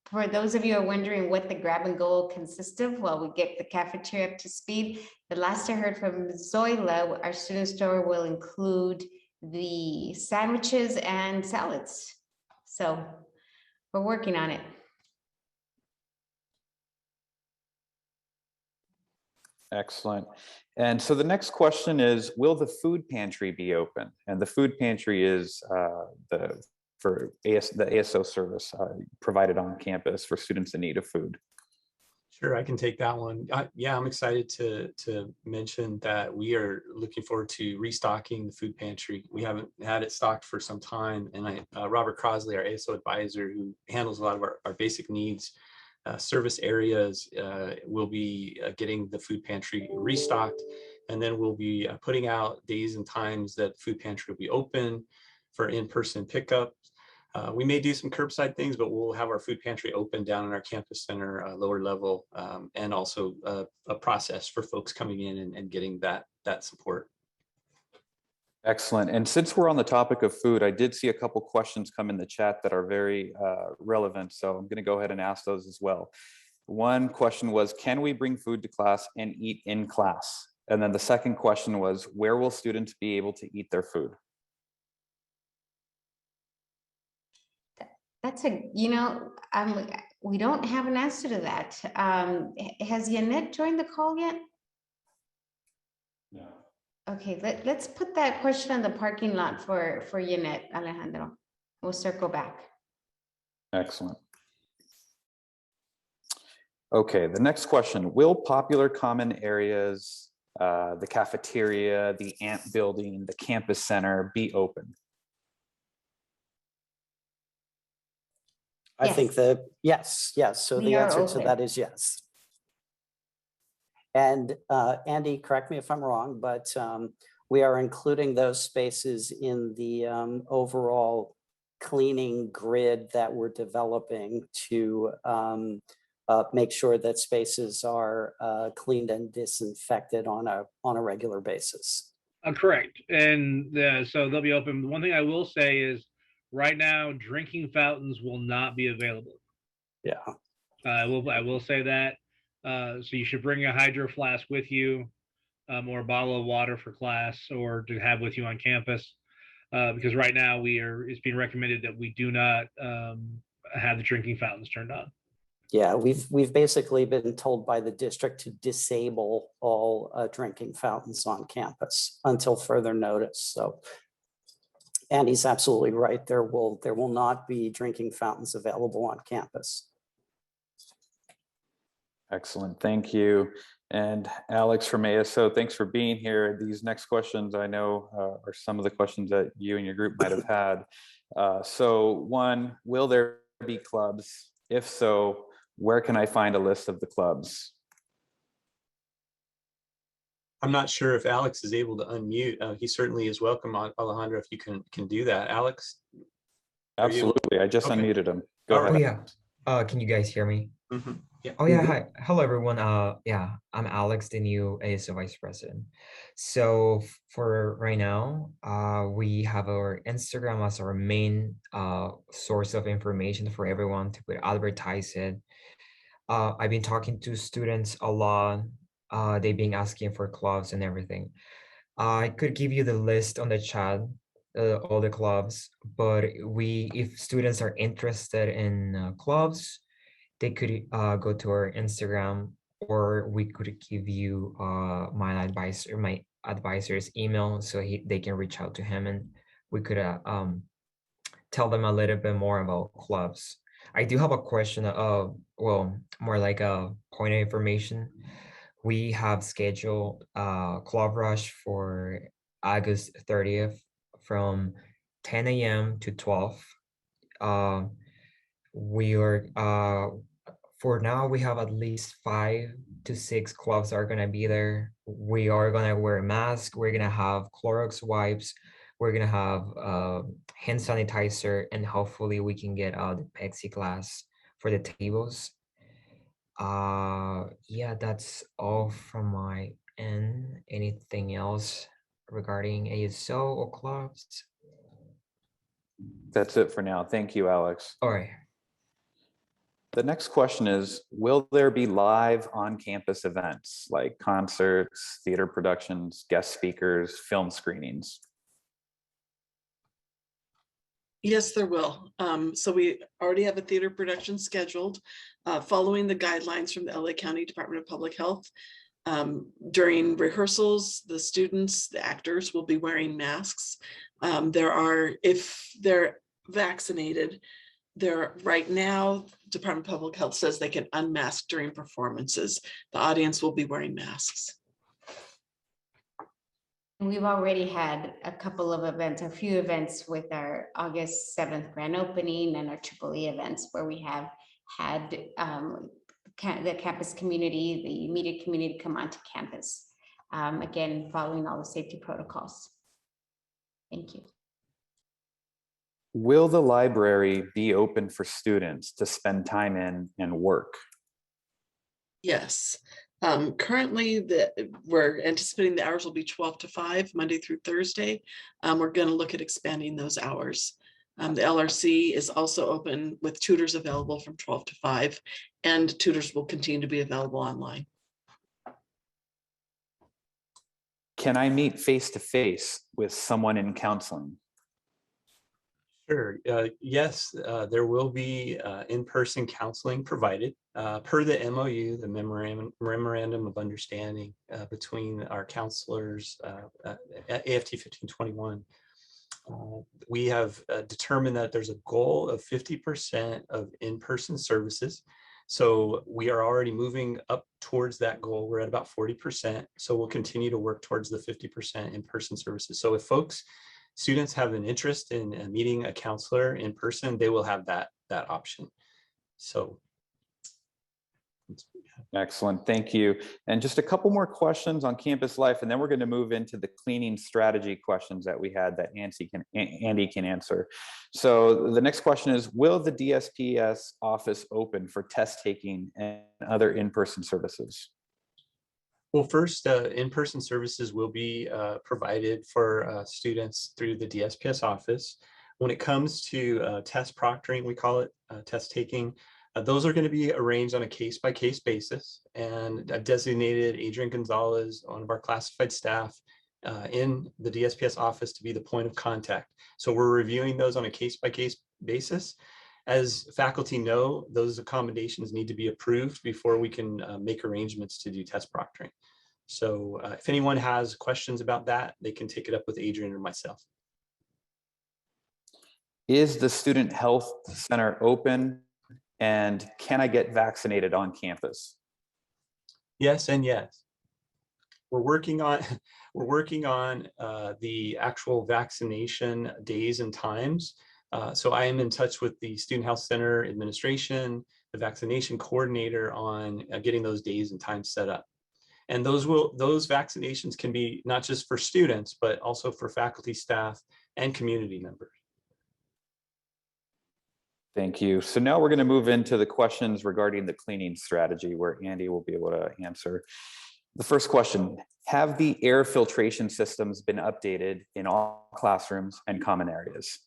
for those of you who are wondering what the grab and go consists of, while we get the cafeteria up to speed, the last I heard from Zoila, our student store will include the sandwiches and salads. So we're working on it. Excellent. And so the next question is, will the food pantry be open? And the food pantry is the ASO service provided on campus for students in need of food. Sure, I can take that one. Yeah, I'm excited to mention that we are looking forward to restocking the food pantry. We haven't had it stocked for some time, and Robert Crosley, our ASO advisor, who handles a lot of our basic needs service areas, will be getting the food pantry restocked, and then we'll be putting out days and times that the food pantry will be open for in-person pickup. We may do some curbside things, but we'll have our food pantry open down in our campus center, lower level, and also a process for folks coming in and getting that support. Excellent. And since we're on the topic of food, I did see a couple questions come in the chat that are very relevant. So I'm going to go ahead and ask those as well. One question was, can we bring food to class and eat in class? And then the second question was, where will students be able to eat their food? That's we don't have an answer to that. Has Yanette joined the call yet? No. Okay, let's put that question on the parking lot for Yanette, Alejandro. We'll circle back. Excellent. Okay, the next question, will popular common areas, the cafeteria, the AMP building, the campus center be open? I think that yes. So the answer to that is yes. And Andy, correct me if I'm wrong, but we are including those spaces in the overall cleaning grid that we're developing to make sure that spaces are cleaned and disinfected on a regular basis. Correct. And so they'll be open. One thing I will say is, right now, drinking fountains will not be available. Yeah. I will say that. So you should bring a hydro flask with you, or a bottle of water for class, or to have with you on campus, because right now it's being recommended that we do not have the drinking fountains turned on. Yeah, we've basically been told by the district to disable all drinking fountains on campus until further notice. So Andy's absolutely right. There will not be drinking fountains available on campus. Excellent, thank you. And Alex from ASO, thanks for being here. These next questions I know are some of the questions that you and your group might have had. So one, will there be clubs? If so, where can I find a list of the clubs? I'm not sure if Alex is able to unmute. He certainly is welcome, Alejandro, if you can do that. Alex? Are you- Absolutely, I just Okay. unmuted him. Go All ahead. Oh yeah. Can you guys hear me? Mhm. Yeah. Oh yeah, hi. Hello everyone. Yeah, I'm Alex, the new ASO Vice President. So for right now, we have our Instagram as our main source of information for everyone to advertise it. I've been talking to students a lot. They've been asking for clubs and everything. I could give you the list on the chat, all the clubs, but if students are interested in clubs, they could go to our Instagram, or we could give you my advisor's email, so they can reach out to him, and we could tell them a little bit more about clubs. I do have a question, well, more like a point of information. We have scheduled Club Rush for August 30th from 10 a.m. to 12. We are for now we have at least 5 to 6 clubs are gonna be there. We are gonna wear a mask. We're gonna have Clorox wipes. We're gonna have hand sanitizer, and hopefully we can get the plexiglass for the tables. Yeah, that's all from my end. Anything else regarding ASO or clubs? That's it for now. Thank you, Alex. All right. The next question is, will there be live on-campus events like concerts, theater productions, guest speakers, film screenings? Yes, there will. So we already have a theater production scheduled, following the guidelines from the LA County Department of Public Health. During rehearsals, the students, the actors will be wearing masks. If they're vaccinated, right now, Department of Public Health says they can unmask during performances. The audience will be wearing masks. We've already had a couple of events, a few events with our August 7th grand opening and our Triple-E events where we have had the campus community, the immediate community come onto campus. Again, following all the safety protocols. Thank you. Will the library be open for students to spend time in and work? Yes. Currently, we're anticipating the hours will be 12 to 5, Monday through Thursday. We're going to look at expanding those hours. The LRC is also open with tutors available from 12 to 5, and tutors will continue to be available online. Can I meet face-to-face with someone in counseling? Sure. Yes, there will be in-person counseling provided per the MOU, the Memorandum of Understanding between our counselors at AFT 1521. We have determined that there's a goal of 50% of in-person services. So we are already moving up towards that goal. We're at about 40%. So we'll continue to work towards the 50% in-person services. So if students have an interest in meeting a counselor in person, they will have that option. So. Excellent, thank you. And just a couple more questions on campus life, and then we're going to move into the cleaning strategy questions that we had that Andy can answer. So the next question is, will the DSPS office open for test taking and other in-person services? Well, first, in-person services will be provided for students through the DSPS office. When it comes to test proctoring, we call it test taking, those are going to be arranged on a case-by-case basis. And I've designated Adrian Gonzalez, one of our classified staff in the DSPS office, to be the point of contact. So we're reviewing those on a case-by-case basis. As faculty know, those accommodations need to be approved before we can make arrangements to do test proctoring. So if anyone has questions about that, they can take it up with Adrian or myself. Is the Student Health Center open, and can I get vaccinated on campus? Yes and yes. We're working on the actual vaccination days and times. So I am in touch with the Student Health Center administration, the vaccination coordinator on getting those days and times set up. And those vaccinations can be not just for students, but also for faculty, staff, and community members. Thank you. So now we're going to move into the questions regarding the cleaning strategy, where Andy will be able to answer. The first question: have the air filtration systems been updated in all classrooms and common areas?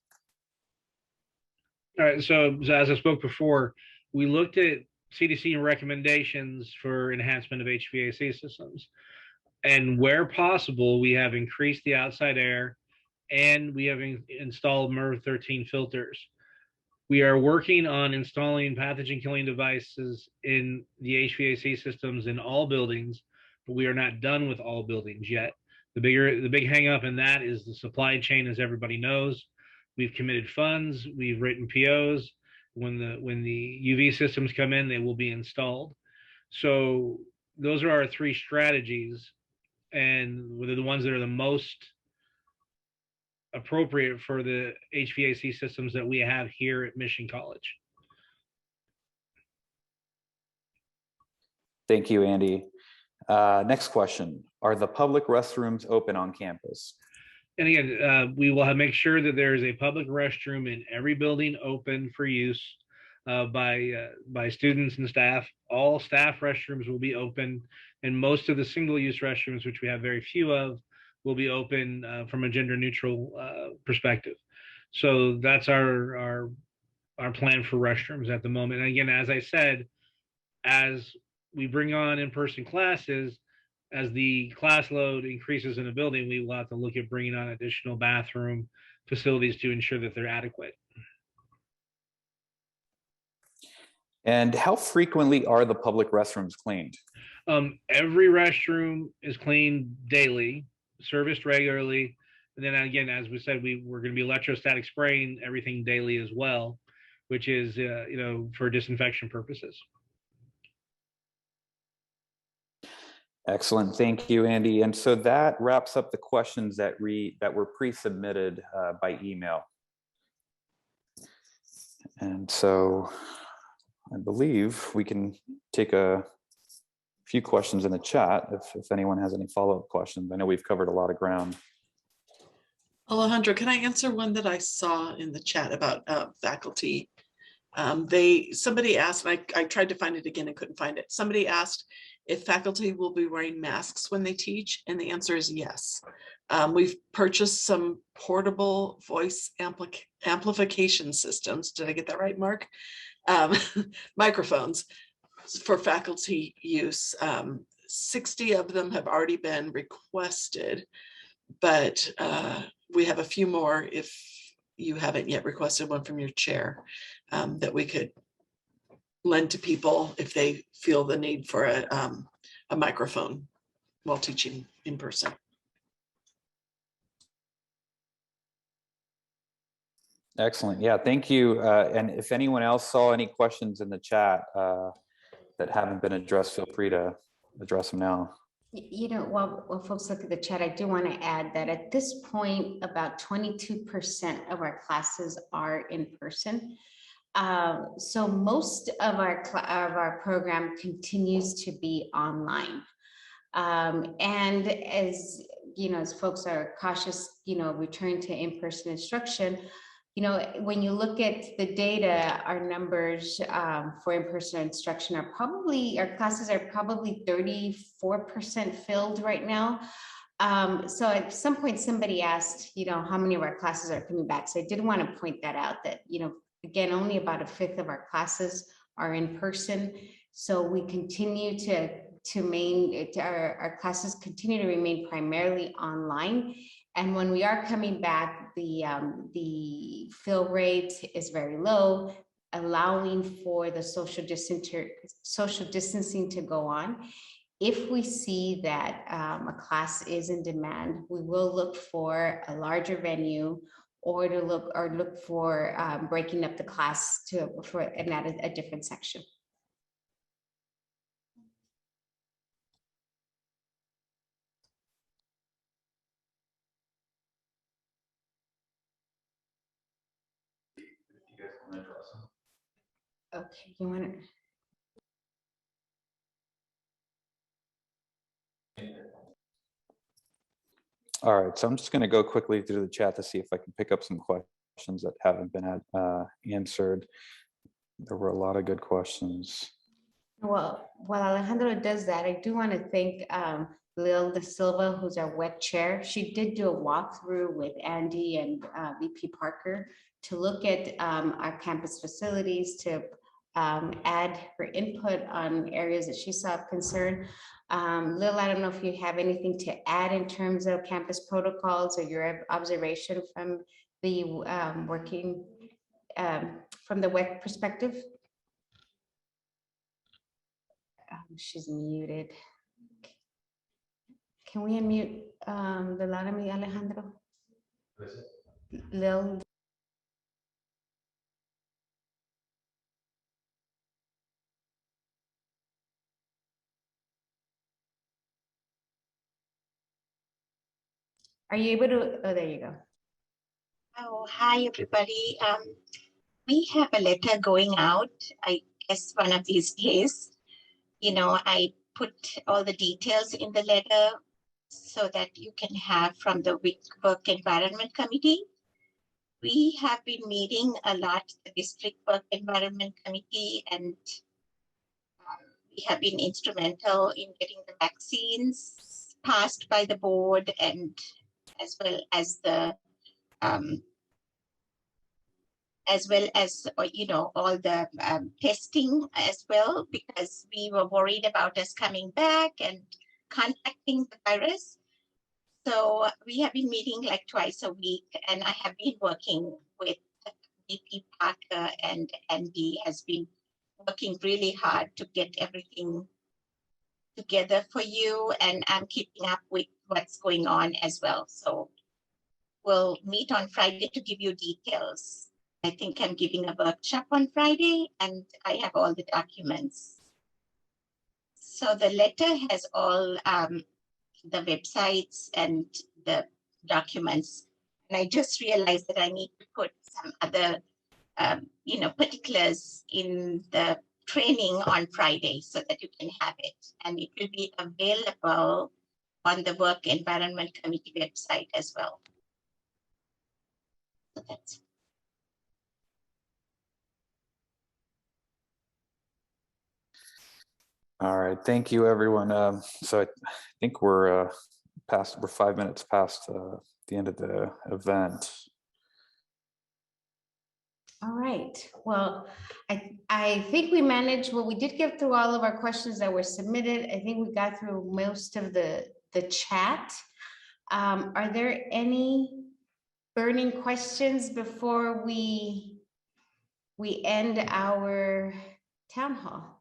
All right, so as I spoke before, we looked at CDC recommendations for enhancement of HVAC systems. And where possible, we have increased the outside air and we have installed MERV 13 filters. We are working on installing pathogen killing devices in the HVAC systems in all buildings, but we are not done with all buildings yet. The big hang up in that is the supply chain, as everybody knows. We've committed funds, we've written POs. When the UV systems come in, they will be installed. So those are our three strategies, and they're the ones that are the most appropriate for the HVAC systems that we have here at Mission College. Thank you, Andy. Next question: are the public restrooms open on campus? And again, we will make sure that there is a public restroom in every building open for use by students and staff. All staff restrooms will be open, and most of the single-use restrooms, which we have very few of, will be open from a gender-neutral perspective. So that's our plan for restrooms at the moment. And again, as I said, as we bring on in-person classes, as the class load increases in a building, we will have to look at bringing on additional bathroom facilities to ensure that they're adequate. And how frequently are the public restrooms cleaned? Every restroom is cleaned daily, serviced regularly. And then again, as we said, we're going to be electrostatic spraying everything daily as well, which is, for disinfection purposes. Excellent. Thank you, Andy. And so that wraps up the questions that were pre-submitted by email. And so I believe we can take a few questions in the chat if anyone has any follow-up questions. I know we've covered a lot of ground. Alejandro, can I answer one that I saw in the chat about faculty? Somebody asked, and I tried to find it again and couldn't find it. Somebody asked if faculty will be wearing masks when they teach, and the answer is yes. We've purchased some portable voice amplification systems. Did I get that right, Mark? Microphones for faculty use. 60 of them have already been requested, but we have a few more if you haven't yet requested one from your chair that we could lend to people if they feel the need for a microphone while teaching in person. Excellent. Yeah, thank you. And if anyone else saw any questions in the chat that haven't been addressed, feel free to address them now. While folks look at the chat, I do want to add that at this point, about 22% of our classes are in person. So most of our program continues to be online. And as folks are cautious, return to in-person instruction, when you look at the data, our numbers for in-person instruction our classes are probably 34% filled right now. So at some point somebody asked, how many of our classes are coming back. So I did want to point that out that, again, only about a fifth of our classes are in person. So we continue our classes continue to remain primarily online. And when we are coming back, the fill rate is very low, allowing for the social distancing to go on. If we see that a class is in demand, we will look for a larger venue or look for breaking up the class and add a different section. Okay, you want to? All right, so I'm just going to go quickly through the chat to see if I can pick up some questions that haven't been answered. There were a lot of good questions. Well, while Alejandro does that, I do want to thank Lil De Silva, who's our WEC chair. She did do a walkthrough with Andy and VP Parker to look at our campus facilities, to add her input on areas that she saw of concern. Lil, I don't know if you have anything to add in terms of campus protocols or your observation from the working from the WEC perspective. She's muted. Can we unmute the Laramie Alejandro? Lil. Are you able to? Oh, there you go. Oh, hi, everybody. We have a letter going out, I guess one of these days. You know, I put all the details in the letter so that you can have from the Work Environment Committee. We have been meeting a lot, the District Work Environment Committee, and we have been instrumental in getting the vaccines passed by the board, and as well as the you know, all the testing as well, because we were worried about us coming back and contacting the virus. So we have been meeting like twice a week, and I have been working with VP Parker, and Andy has been working really hard to get everything together for you, and I'm keeping up with what's going on as well. So we'll meet on Friday to give you details. I think I'm giving a workshop on Friday, and I have all the documents. So the letter has all the websites and the documents. And I just realized that I need to put some other, you know, particulars in the training on Friday so that you can have it. And it will be available on the Work Environment Committee website as well. So that's it. All right, thank you, everyone. So I think we're 5 minutes past the end of the event. All right. Well, I think we managed. Well, we did get through all of our questions that were submitted. I think we got through most of the chat. Are there any burning questions before we end our town hall?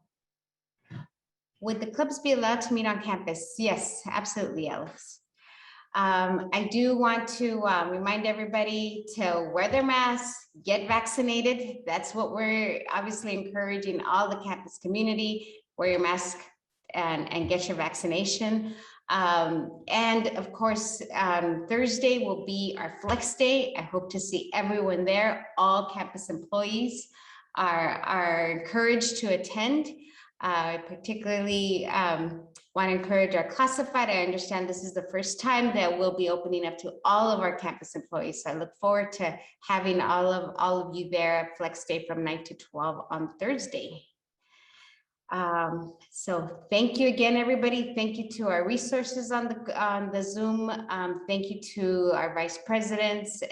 Would the clubs be allowed to meet on campus? Yes, absolutely, Alex. I do want to remind everybody to wear their masks, get vaccinated. That's what we're obviously encouraging all the campus community. Wear your mask and get your vaccination. And of course, Thursday will be our flex day. I hope to see everyone there. All campus employees are encouraged to attend. I particularly want to encourage our classified. I understand this is the first time that we'll be opening up to all of our campus employees. So I look forward to having all of you there at Flex Day from 9 to 12 on Thursday. So thank you again, everybody. Thank you to our resources on the Zoom. Thank you to our vice presidents,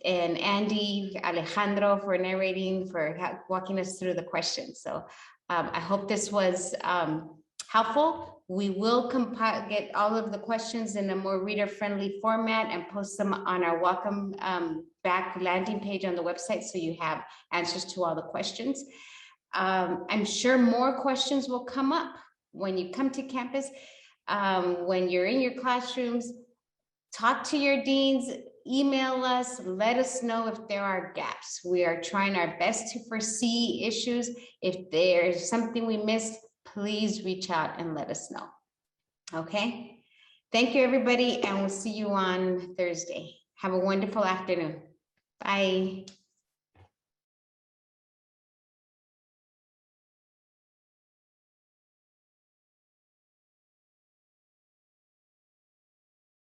and Andy, Alejandro for narrating, for walking us through the questions. So I hope this was helpful. We will get all of the questions in a more reader-friendly format and post them on our welcome back landing page on the website, so you have answers to all the questions. I'm sure more questions will come up when you come to campus, when you're in your classrooms. Talk to your deans, email us, let us know if there are gaps. We are trying our best to foresee issues. If there's something we missed, please reach out and let us know. Okay? Thank you, everybody, and we'll see you on Thursday. Have a wonderful afternoon. Bye.